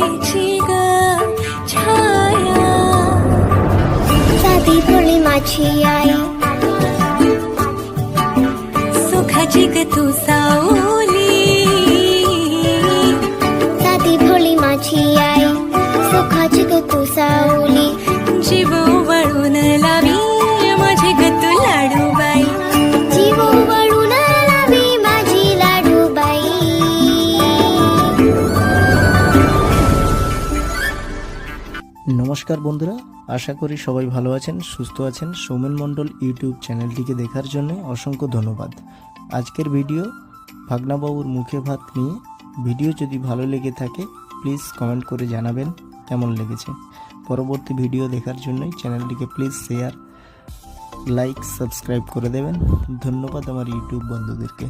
घ्यायची ग छाया. साधी भोळी माझी आई, सुखाची ग तू सावली. साधी भोळी माझी आई, सुखाची ग तू सावली. जीव वळून लावी माझी ग तू लाडूबाई. जीव वळून लावी माझी लाडूबाई. নমস্কার বন্ধুরা, আশা করি সবাই ভালো আছেন, সুস্থ আছেন। সৌমেন মণ্ডল ইউটিউব চ্যানেলটিকে দেখার জন্য অসংখ্য ধন্যবাদ। আজকের ভিডিও ভাগনাবাবুর মুখে ভাত নিয়ে। ভিডিও যদি ভালো লেগে থাকে প্লিজ কমেন্ট করে জানাবেন কেমন লেগেছে। পরবর্তী ভিডিও দেখার জন্য চ্যানেলটিকে প্লিজ শেয়ার, লাইক, সাবস্ক্রাইব করে দেবেন। ধন্যবাদ আমার ইউটিউব বন্ধুদেরকে।